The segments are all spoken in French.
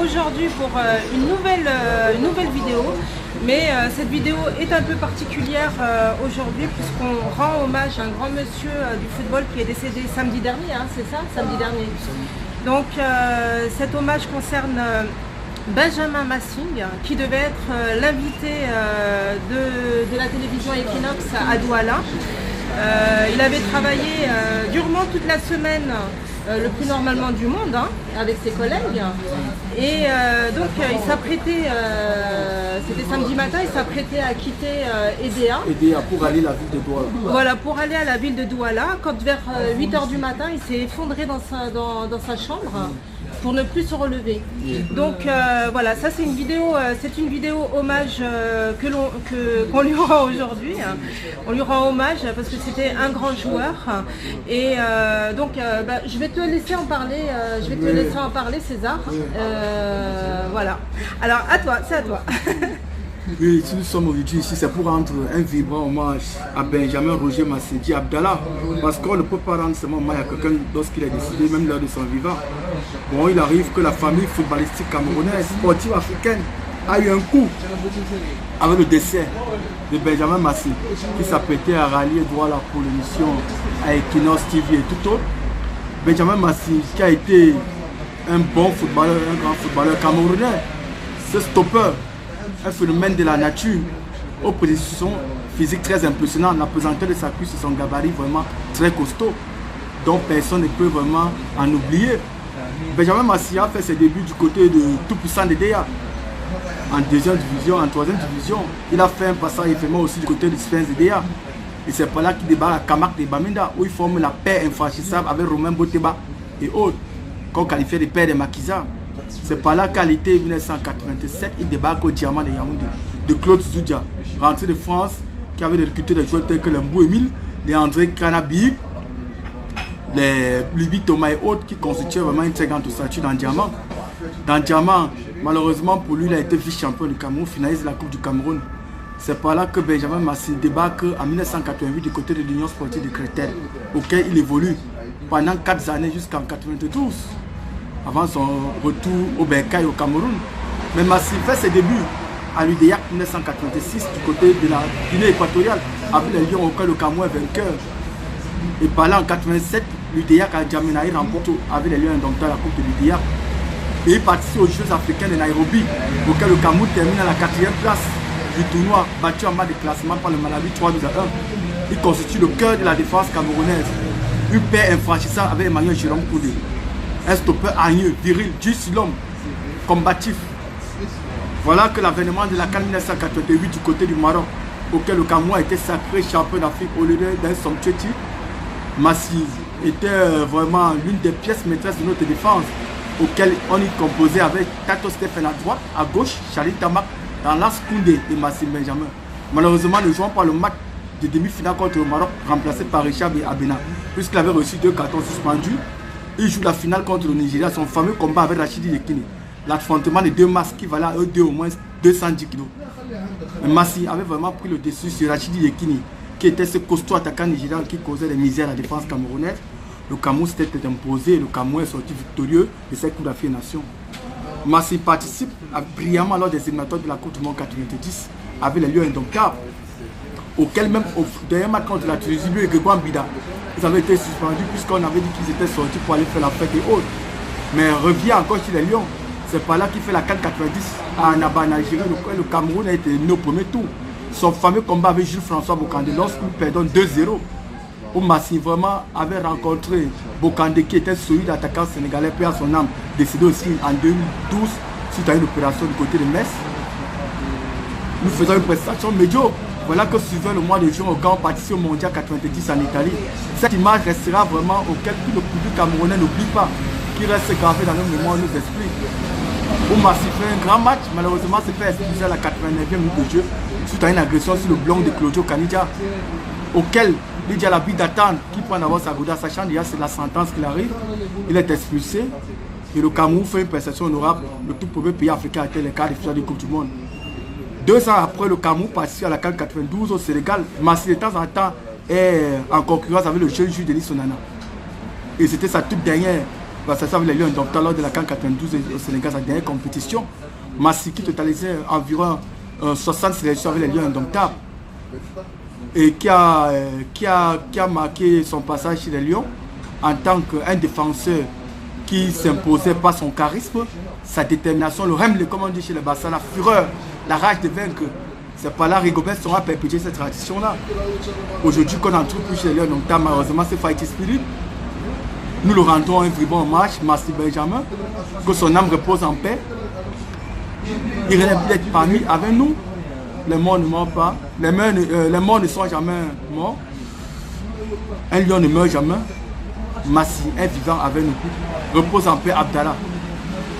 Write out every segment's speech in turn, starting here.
aujourd'hui pour une nouvelle vidéo. Mais cette vidéo est un peu particulière aujourd'hui puisqu'on rend hommage à un grand monsieur du football qui est décédé samedi dernier, hein, c'est ça? Samedi dernier. Donc cet hommage concerne Benjamin Massing qui devait être l'invité de la télévision Equinox à Douala. Il avait travaillé durement toute la semaine, le plus normalement du monde, hein, avec ses collègues. Et donc il s'apprêtait, c'était samedi matin, il s'apprêtait à quitter EDEA. EDEA pour aller à la ville de Douala. Voilà, pour aller à la ville de Douala. Quand vers 8 h du matin, il s'est effondré dans sa chambre pour ne plus se relever. Donc voilà, ça c'est une vidéo hommage qu'on lui rend aujourd'hui. On lui rend hommage parce que c'était un grand joueur. Et donc je vais te laisser en parler, César. Voilà. Alors à toi, c'est à toi. Oui, si nous sommes aujourd'hui ici, c'est pour rendre un vibrant hommage à Benjamin Roger Massédi Abdallah. Parce qu'on ne peut pas rendre seulement hommage à quelqu'un lorsqu'il est décédé, même lors de son vivant. Bon, il arrive que la famille footballistique camerounaise, sportive africaine, a eu un coup avec le décès de Benjamin Massi, qui s'apprêtait à rallier Douala pour l'émission à Equinox TV et tout autre. Benjamin Massi, qui a été un bon footballeur, un grand footballeur camerounais, ce stopper, un phénomène de la nature, aux positions physiques très impressionnantes, la pesanteur de sa cuisse et son gabarit vraiment très costaud, dont personne ne peut vraiment en oublier. Benjamin Massi a fait ses débuts du côté de tout-puissant de EDEA, en deuxième division, en troisième division. Il a fait un passage éphémère aussi du côté de Sphinx EDEA. Et c'est par là qu'il débarque à Kamak de Bamenda, où il forme la paire infranchissable avec Romain Boteba et autres, qu'on qualifiait de paire de Makiza. C'est par là qu'à l'été 1987, il débarque au Diamant de Yaoundé, de Claude Zoudia, rentré de France, qui avait recruté des joueurs tels que Lembou Emile, les André Kanabi, les Lubi Thomas et autres, qui constituaient vraiment une très grande ossature dans Diamant. Dans Diamant, malheureusement pour lui, il a été vice-champion du Cameroun, finaliste de la Coupe du Cameroun. C'est par là que Benjamin Massi débarque en 1988 du côté de l'Union sportive de Créteil, auquel il évolue pendant 4 années jusqu'en 1992. Avant son retour au Bercail au Cameroun. Mais Massi fait ses débuts à l'UDEA 1986 du côté de la Guinée équatoriale avec les Lions auquel le Cameroun est vainqueur. Et par là en 1987, l'UDEA à Djamenaï remporte avec les Lions indomptables la Coupe de l'UDEA. Et il participe aux Jeux africains de Nairobi auquel le Cameroun termine à la 4e place du tournoi, battu en bas de classement par le Malawi 3-2-1. Il constitue le cœur de la défense camerounaise. Une paire infranchissable avec Emmanuel Jérôme Koudé. Un stopper hagneux, viril, dur sur l'homme, combatif. Voilà que l'avènement de la CAN 1988 du côté du Maroc, auquel le Cameroun a été sacré champion d'Afrique au lieu d'un somptueux titre. Massi était vraiment l'une des pièces maîtresses de notre défense, auquel on y composait avec Tato Stéphane à droite, à gauche, Charlie Tamak, dans l'As Koundé et Massi Benjamin. Malheureusement, ne jouant pas le match de demi-finale contre le Maroc, remplacé par Richard Abena, puisqu'il avait reçu 2 cartons suspendus. Il joue la finale contre le Nigeria, son fameux combat avec Rachidi Yekini. L'affrontement des 2 masses qui valaient à eux deux au moins 210 kg. Mais Massi avait vraiment pris le dessus sur Rachidi Yekini, qui était ce costaud attaquant nigérian qui causait les misères à la défense camerounaise. Le Cameroun s'était imposé et le Cameroun est sorti victorieux de cette Coupe d'Afrique des Nations. Massi participe brillamment lors des éliminatoires de la Coupe du Monde 90 avec les Lions indomptables, auquel même au dernier match contre la Tunisie, lui et Grégoire Mbida, ils avaient été suspendus puisqu'on avait dit qu'ils étaient sortis pour aller faire la fête et autres. Mais revient encore chez les Lions. C'est par là qu'il fait la CAN 90 à Annaba, en Algérie. Le Cameroun a été né au premier tour. Son fameux combat avec Jules-François Bocandé lorsqu'il perdonne 2-0. Où Massi vraiment avait rencontré Bocandé qui était solide attaquant sénégalais, père à son âme, décédé aussi en 2012 suite à une opération du côté de Metz. Nous faisons une prestation médiocre. Voilà que suivait le mois de juin au camp participe au Mondial 90 en Italie. Cette image restera vraiment auquel tout le public camerounais n'oublie pas, qui reste gravé dans nos mémoires, nos esprits. Où Massi fait un grand match, malheureusement c'est fait expulser à la 89e minute de jeu suite à une agression sur le blanc de Claudio Caniggia, auquel Lydia Labi d'attendre qui prend d'abord sa gouda, sachant déjà c'est la sentence qu'il arrive. Il est expulsé et le Cameroun fait une prestation honorable. Le tout premier pays africain a été le quart de finale de Coupe du Monde. 2 ans après, le Cameroun participe à la CAN 92 au Sénégal. Massi de temps en temps est en concurrence avec le jeune juge Denis Sonana. Et c'était sa toute dernière Parce que ça veut les Lions indomptables lors de la CAN 92 au Sénégal, sa dernière compétition. Massi qui totalisait environ 60 sélections avec les Lions indomptables. Et qui a marqué son passage chez les Lions en tant qu'un défenseur qui s'imposait par son charisme, sa détermination, le rem, comme on dit chez les Barça, la fureur, la rage de vaincre. C'est pas là Rigobert sera perpétuer cette tradition-là. Aujourd'hui, qu'on en trouve plus chez les Lions, donc malheureusement, c'est Fighting Spirit. Nous le rendons un vibrant hommage, Massi Benjamin, que son âme repose en paix. Il relève d'être parmi avec nous. Les morts ne meurent pas. Les morts ne sont jamais morts. Un lion ne meurt jamais. Massi est vivant avec nous. Repose en paix, Abdallah.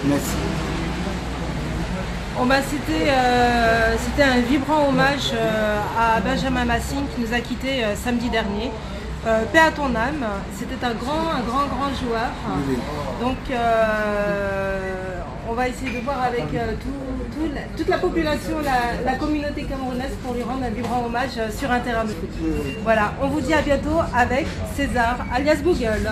Merci. On m'a cité, c'était un vibrant hommage à Benjamin Massing qui nous a quittés samedi dernier. Paix à ton âme, c'était un grand joueur. Oui. Donc on va essayer de voir avec toute la population, la communauté camerounaise pour lui rendre un vibrant hommage sur un terrain de foot. Voilà, on vous dit à bientôt avec César alias Google.